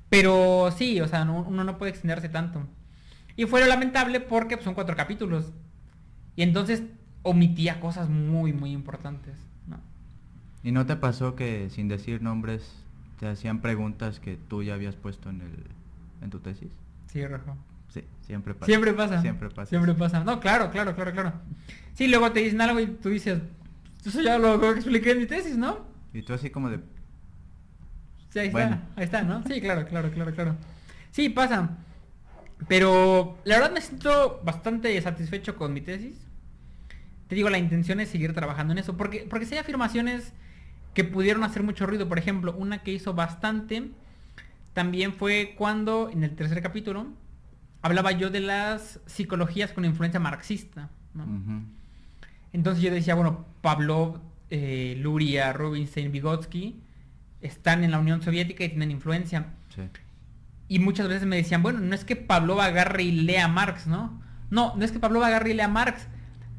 Pero sí, o sea, uno no puede extenderse tanto. Y fue lo lamentable porque pues, son 4 capítulos. Y entonces omitía cosas muy, muy importantes, ¿no? ¿Y no te pasó que sin decir nombres te hacían preguntas que tú ya habías puesto en tu tesis? Sí, Rojo. Sí, siempre pasa. Siempre pasa. Siempre pasa. No, claro. Sí, luego te dicen algo y tú dices, eso ya lo expliqué en mi tesis, ¿no? Y tú así como de, Sí, ahí Bueno. está, ¿no? Sí, claro. Sí, pasa. Pero la verdad me siento bastante satisfecho con mi tesis. Te digo, la intención es seguir trabajando en eso. Porque sí hay afirmaciones que pudieron hacer mucho ruido. Por ejemplo, una que hizo bastante también fue cuando, en el tercer capítulo, hablaba yo de las psicologías con influencia marxista, ¿no? Ujú. Entonces yo decía, bueno, Pavlov, Luria, Rubinstein, Vygotsky están en la Unión Soviética y tienen influencia. Sí. Y muchas veces me decían, bueno, no es que Pavlov agarre y lea Marx, ¿no? No es que Pavlov agarre y lea Marx,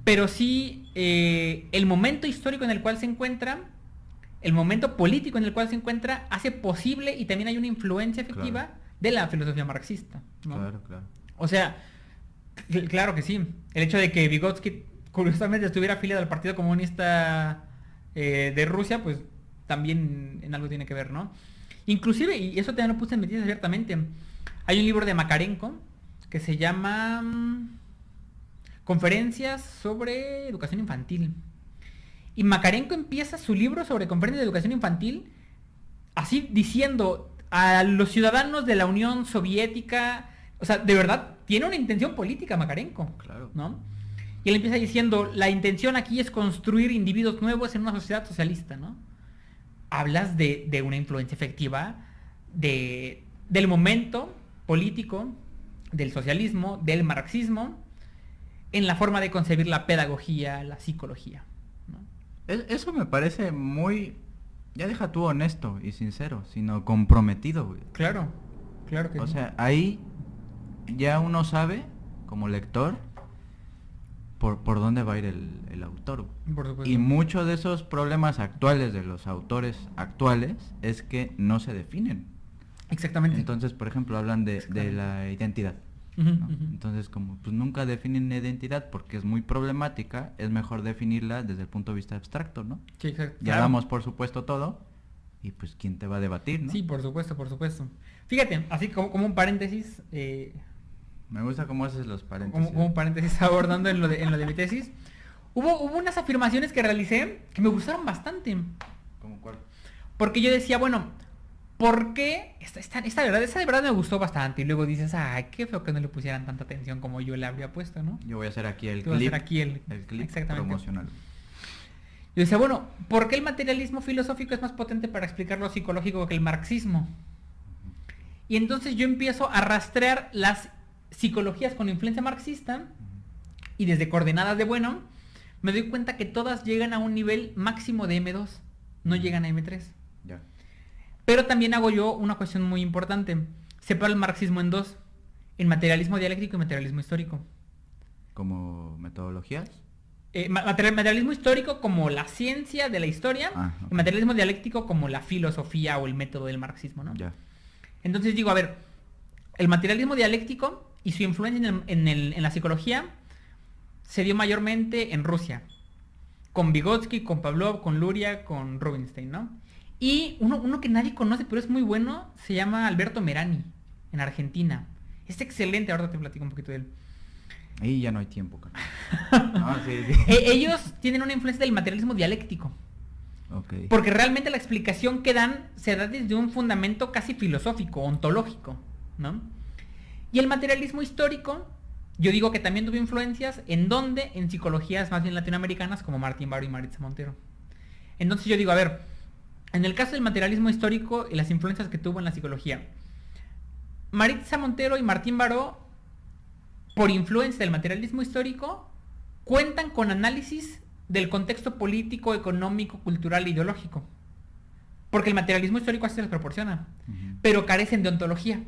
pero sí el momento histórico en el cual se encuentra, el momento político en el cual se encuentra, hace posible y también hay una influencia efectiva de la filosofía marxista, ¿no? Claro. O sea, claro que sí. El hecho de que Vygotsky curiosamente estuviera afiliado al Partido Comunista de Rusia, pues también en algo tiene que ver, ¿no? Inclusive, y eso también lo puse en mi tesis abiertamente, hay un libro de Makarenko que se llama Conferencias sobre Educación Infantil. Y Makarenko empieza su libro sobre conferencias de educación infantil así diciendo a los ciudadanos de la Unión Soviética, o sea, de verdad, tiene una intención política Makarenko, Claro. ¿no? Y él empieza diciendo, la intención aquí es construir individuos nuevos en una sociedad socialista, ¿no? Hablas de una influencia efectiva del momento político, del socialismo, del marxismo, en la forma de concebir la pedagogía, la psicología, ¿no? Eso me parece muy, ya deja tú honesto y sincero, sino comprometido, güey. Claro que O sí. sea, ahí ya uno sabe, como lector, por dónde va a ir el autor. Por supuesto. Y muchos de esos problemas actuales de los autores actuales es que no se definen. Exactamente. Entonces, por ejemplo, hablan de Exactamente. la identidad, Ujú, ¿no? ujú. Entonces, como pues nunca definen la identidad porque es muy problemática, es mejor definirla desde el punto de vista abstracto, ¿no? Sí, exacto. Ya Claro. damos por supuesto todo y pues quién te va a debatir, ¿no? Sí, por supuesto. Fíjate, así como un paréntesis, Me gusta cómo haces los paréntesis. como un paréntesis abordando en lo de mi tesis, hubo unas afirmaciones que realicé que me gustaron bastante. ¿Cómo cuál? Porque yo decía, bueno, ¿por qué? Esta de verdad me gustó bastante. Y luego dices, ay, qué feo que no le pusieran tanta atención como yo le habría puesto, ¿no? Yo voy a hacer aquí el Tú vas a clip. hacer aquí el clip exactamente. promocional. Yo decía, bueno, ¿por qué el materialismo filosófico es más potente para explicar lo psicológico que el marxismo? Y entonces yo empiezo a rastrear las psicologías con influencia marxista y desde coordenadas de bueno, me doy cuenta que todas llegan a un nivel máximo de M2, no llegan a M3. Ya. Pero también hago yo una cuestión muy importante. Separo el marxismo en dos, en materialismo dialéctico y materialismo histórico. ¿Como metodologías? Materialismo histórico como la ciencia de la historia Ok. y materialismo dialéctico como la filosofía o el método del marxismo, ¿no? Ya. Entonces digo, a ver, el materialismo dialéctico y su influencia en la psicología se dio mayormente en Rusia, con Vygotsky, con Pavlov, con Luria, con Rubinstein, ¿no? Y uno que nadie conoce, pero es muy bueno, se llama Alberto Merani, en Argentina. Es excelente, ahora te platico un poquito de él. Ahí ya no hay tiempo, carnal. No, sí. Ellos tienen una influencia del materialismo dialéctico. Ok. Porque realmente la explicación que dan se da desde un fundamento casi filosófico, ontológico, ¿no? Y el materialismo histórico, yo digo que también tuvo influencias, ¿en dónde? En psicologías más bien latinoamericanas como Martín Baró y Maritza Montero. Entonces yo digo, a ver, en el caso del materialismo histórico y las influencias que tuvo en la psicología, Maritza Montero y Martín Baró, por influencia del materialismo histórico, cuentan con análisis del contexto político, económico, cultural e ideológico. Porque el materialismo histórico así se les proporciona. Ujú. Pero carecen de ontología.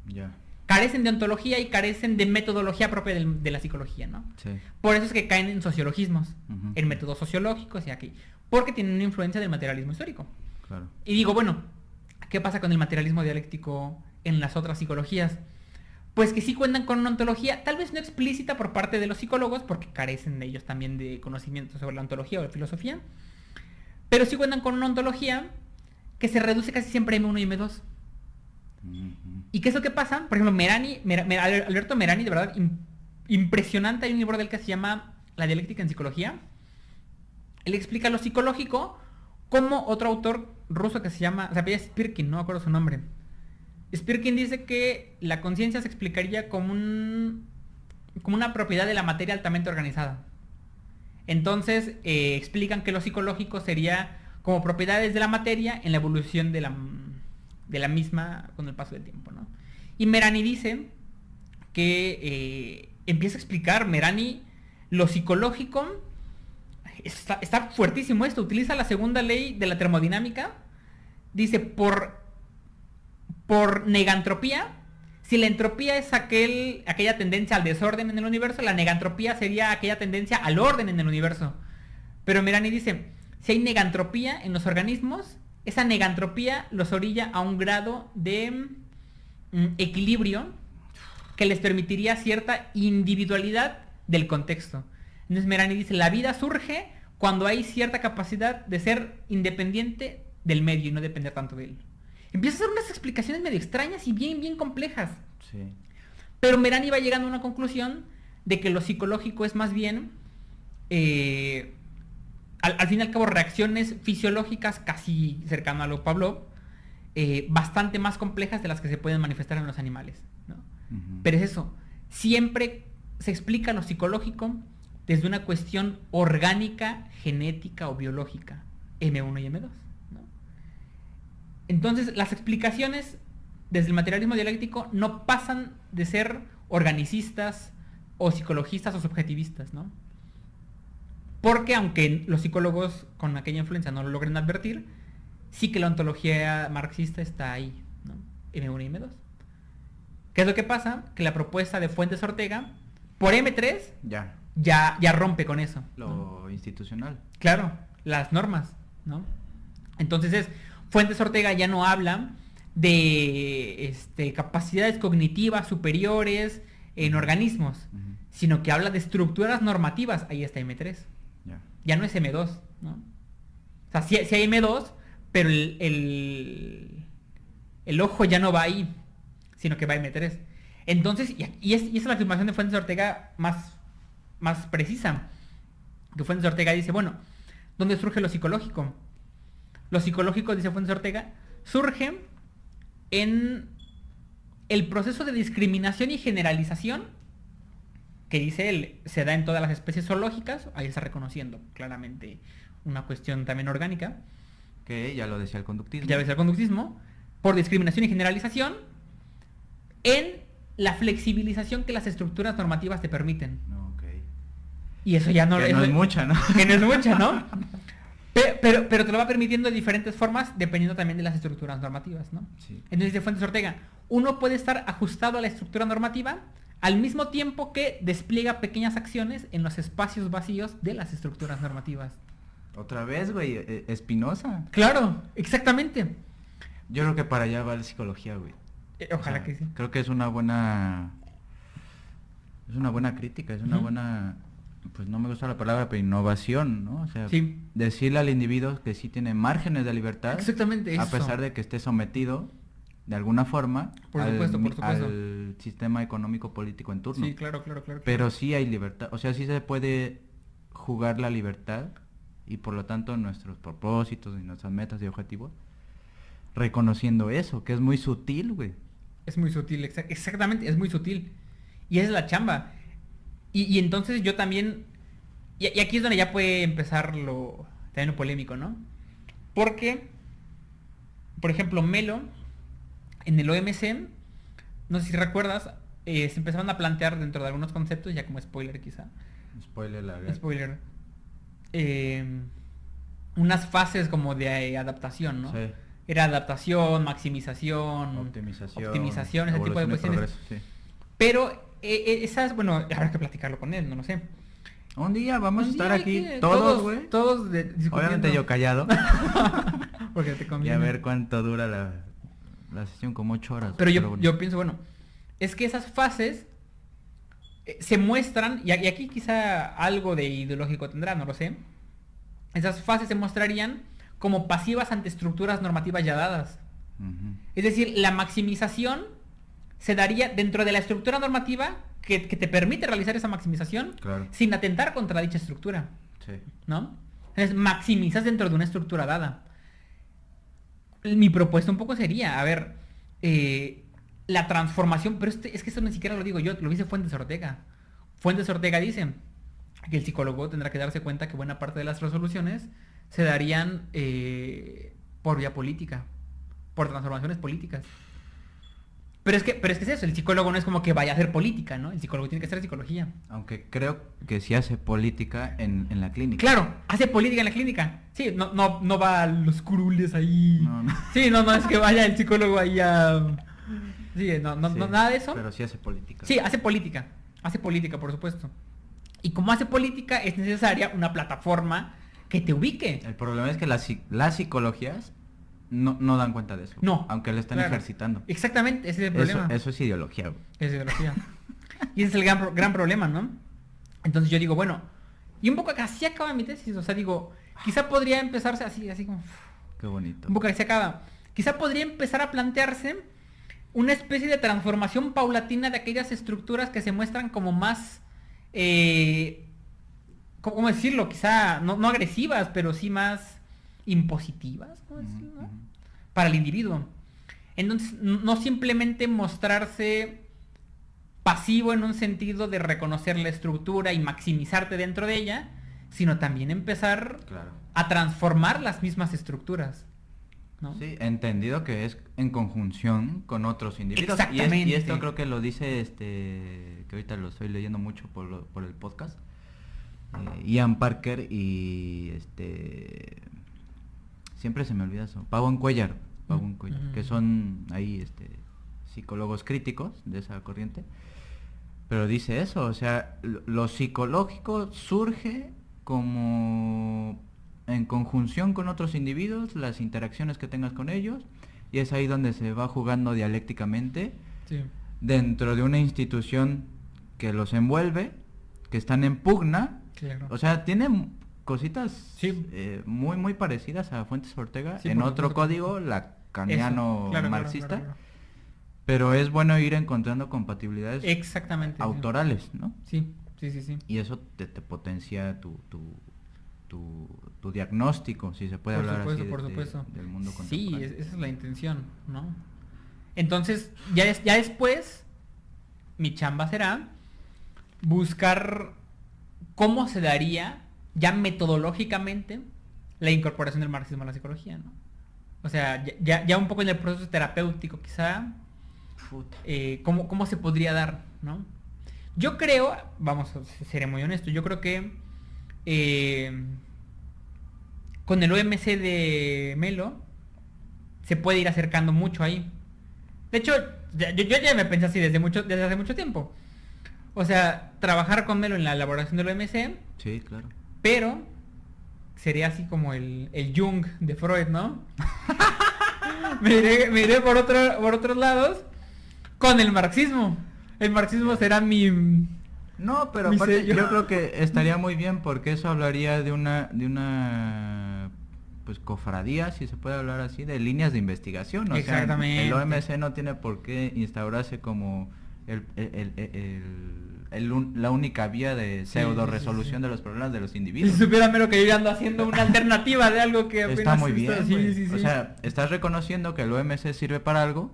Ya. Carecen de ontología y carecen de metodología propia de la psicología, ¿no? Sí. Por eso es que caen en sociologismos, Ujú. en métodos sociológicos y aquí. Porque tienen una influencia del materialismo histórico. Claro. Y digo, bueno, ¿qué pasa con el materialismo dialéctico en las otras psicologías? Pues que sí cuentan con una ontología, tal vez no explícita por parte de los psicólogos, porque carecen de ellos también de conocimiento sobre la ontología o la filosofía, pero sí cuentan con una ontología que se reduce casi siempre a M1 y M2. Ujú. ¿Y qué es lo que pasa? Por ejemplo, Alberto Merani, de verdad, impresionante. Hay un libro de él que se llama La dialéctica en psicología. Él explica lo psicológico como otro autor ruso que se apellida Spirkin, no me acuerdo su nombre. Spirkin dice que la conciencia se explicaría como una propiedad de la materia altamente organizada. Entonces explican que lo psicológico sería como propiedades de la materia en la evolución de la misma con el paso del tiempo, ¿no? Y Merani dice que empieza a explicar, Merani, lo psicológico, está fuertísimo esto, utiliza la segunda ley de la termodinámica, dice por negantropía, si la entropía es aquella tendencia al desorden en el universo, la negantropía sería aquella tendencia al orden en el universo. Pero Merani dice, si hay negantropía en los organismos, esa negantropía los orilla a un grado de equilibrio que les permitiría cierta individualidad del contexto. Entonces Merani dice, la vida surge cuando hay cierta capacidad de ser independiente del medio y no depender tanto de él. Empieza a hacer unas explicaciones medio extrañas y bien, bien complejas. Sí. Pero Merani va llegando a una conclusión de que lo psicológico es más bien, al fin y al cabo, reacciones fisiológicas casi cercano a lo Pavlov, bastante más complejas de las que se pueden manifestar en los animales, ¿no? Uh-huh. Pero es eso, siempre se explica lo psicológico desde una cuestión orgánica, genética o biológica, M1 y M2. Entonces, las explicaciones desde el materialismo dialéctico no pasan de ser organicistas o psicologistas o subjetivistas, ¿no? Porque aunque los psicólogos con aquella influencia no lo logren advertir, sí que la ontología marxista está ahí, ¿no? M1 y M2. ¿Qué es lo que pasa? Que la propuesta de Fuentes Ortega, por M3, ya rompe con eso. Lo institucional. Claro, las normas, ¿no? Entonces Fuentes Ortega ya no habla de capacidades cognitivas superiores en organismos, uh-huh, sino que habla de estructuras normativas. Ahí está M3. Ya no es M2, ¿no? O sea, sí hay M2, pero el ojo ya no va ahí, sino que va a M3. Entonces, y esa es la afirmación de Fuentes Ortega más precisa. Que Fuentes Ortega dice, bueno, ¿dónde surge lo psicológico? Lo psicológico, dice Fuentes Ortega, surge en el proceso de discriminación y generalización que, dice él, se da en todas las especies zoológicas. Ahí está reconociendo claramente una cuestión también orgánica. Que ya lo decía el conductismo. Ya lo decía el conductismo. Por discriminación y generalización en la flexibilización que las estructuras normativas te permiten. Okay. Y eso ya no, que no es mucha, ¿no? Que no es mucha, ¿no? Pero te lo va permitiendo de diferentes formas dependiendo también de las estructuras normativas, ¿no? Sí. Entonces, de Fuentes Ortega, uno puede estar ajustado a la estructura normativa al mismo tiempo que despliega pequeñas acciones en los espacios vacíos de las estructuras normativas. Otra vez, güey, Spinoza. Claro, exactamente. Yo creo que para allá va la psicología, güey. Ojalá que sí. Creo que es una buena crítica, es una buena, pues no me gusta la palabra, pero innovación, ¿no? O sea, sí, decirle al individuo que sí tiene márgenes de libertad. Exactamente, a pesar de que esté sometido de alguna forma por supuesto. al sistema económico político en turno. Sí, claro. Pero sí hay libertad, o sea, sí se puede jugar la libertad y por lo tanto nuestros propósitos y nuestras metas y objetivos reconociendo eso, que es muy sutil, güey. Es muy sutil, exactamente, es muy sutil. Y esa es la chamba. Y entonces yo también, y aquí es donde ya puede empezar también lo polémico, ¿no? Porque, por ejemplo, Melo, en el OMC, no sé si recuerdas, se empezaron a plantear dentro de algunos conceptos, ya como spoiler quizá. Spoiler. Unas fases como de adaptación, ¿no? Sí. Era adaptación, maximización, optimización, ese tipo de cuestiones. Sí. Pero esas, bueno, habrá que platicarlo con él, no lo sé. Un día vamos a estar aquí todos, güey. Todos discutiendo. Obviamente yo callado. Porque te conviene. Y a ver cuánto dura la sesión, como 8 horas. Pero yo pienso, bueno, es que esas fases se muestran, y aquí quizá algo de ideológico tendrá, no lo sé. Esas fases se mostrarían como pasivas ante estructuras normativas ya dadas. Uh-huh. Es decir, la maximización se daría dentro de la estructura normativa que te permite realizar esa maximización, claro, sin atentar contra dicha estructura. Sí. ¿No? Entonces maximizas dentro de una estructura dada. mi propuesta un poco sería, a ver, la transformación, pero es que esto ni siquiera lo digo yo, lo dice Fuentes Ortega. Fuentes Ortega dice que el psicólogo tendrá que darse cuenta que buena parte de las resoluciones se darían por vía política, por transformaciones políticas. Pero es que es eso, el psicólogo no es como que vaya a hacer política, ¿no? El psicólogo tiene que hacer psicología. Aunque creo que sí hace política en la clínica. Claro, hace política en la clínica. Sí, no va a los curules ahí. No. Sí, no es que vaya el psicólogo ahí a... Sí, Sí, nada de eso. Pero sí hace política. Sí, hace política, por supuesto. Y como hace política, es necesaria una plataforma que te ubique. El problema es que las psicologías no dan cuenta de eso. No. Aunque lo están ejercitando. Exactamente, ese es el problema. Eso es ideología, güey. Es ideología. Y ese es el gran problema, ¿no? Entonces yo digo, bueno, y un poco así acaba mi tesis. O sea, digo, quizá podría empezarse así como... Qué bonito. Un poco así acaba. Quizá podría empezar a plantearse una especie de transformación paulatina de aquellas estructuras que se muestran como más... ¿cómo decirlo? Quizá no agresivas, pero sí más impositivas, ¿cómo decirlo? ¿No? Para el individuo. Entonces, no simplemente mostrarse pasivo en un sentido de reconocer la estructura y maximizarte dentro de ella, sino también empezar a transformar las mismas estructuras, ¿no? Sí, entendido que es en conjunción con otros individuos. Exactamente. Y esto creo que lo dice que ahorita lo estoy leyendo mucho por el podcast. Ian Parker y siempre se me olvida eso. Pavón Cuellar, que son ahí psicólogos críticos de esa corriente. Pero dice eso, o sea, lo psicológico surge como en conjunción con otros individuos, las interacciones que tengas con ellos, y es ahí donde se va jugando dialécticamente dentro de una institución que los envuelve, que están en pugna. Claro. O sea, tiene cositas muy muy parecidas a Fuentes Ortega en otro código lacaniano marxista. Claro. Pero es bueno ir encontrando compatibilidades autorales, ¿no? Sí. Y eso te potencia tu diagnóstico, si se puede hablar así del mundo contemporáneo. Sí, esa es la intención, ¿no? Entonces, ya después, mi chamba será buscar cómo se daría ya metodológicamente la incorporación del marxismo a la psicología, ¿no? O sea, ya un poco en el proceso terapéutico quizá, cómo se podría dar, ¿no? Yo creo, seré muy honesto, yo creo que con el OMC de Melo se puede ir acercando mucho ahí. De hecho, yo ya me pensé así desde hace mucho tiempo. O sea, trabajar con Melo en la elaboración del OMC. Sí, claro. Pero sería así como el Jung de Freud, ¿no? me iré por otros lados con el marxismo. El marxismo será mi... No, pero aparte yo creo que estaría muy bien porque eso hablaría de una pues cofradía, si se puede hablar así, de líneas de investigación. O exactamente. Sea, el OMC no tiene por qué instaurarse como la única vía de pseudo resolución de los problemas de los individuos. Si supiera Melo que yo ando haciendo una alternativa de algo que apenas está muy bien. O sea, estás reconociendo que el OMC sirve para algo,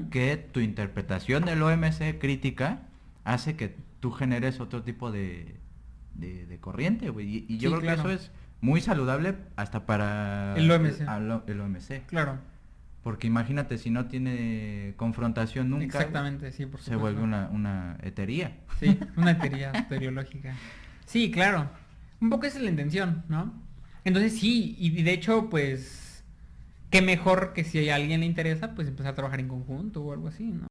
que tu interpretación del OMC crítica hace que tú generes otro tipo de corriente, güey. Y yo creo que eso es muy saludable hasta para el OMC. El OMC. Claro. Porque imagínate, si no tiene confrontación nunca, exactamente, sí, por supuesto, se vuelve una hetería. Sí, una hetería teoriológica. Sí, claro. Un poco esa es la intención, ¿no? Entonces sí, y de hecho, pues, qué mejor que si a alguien le interesa, pues empezar a trabajar en conjunto o algo así, ¿no?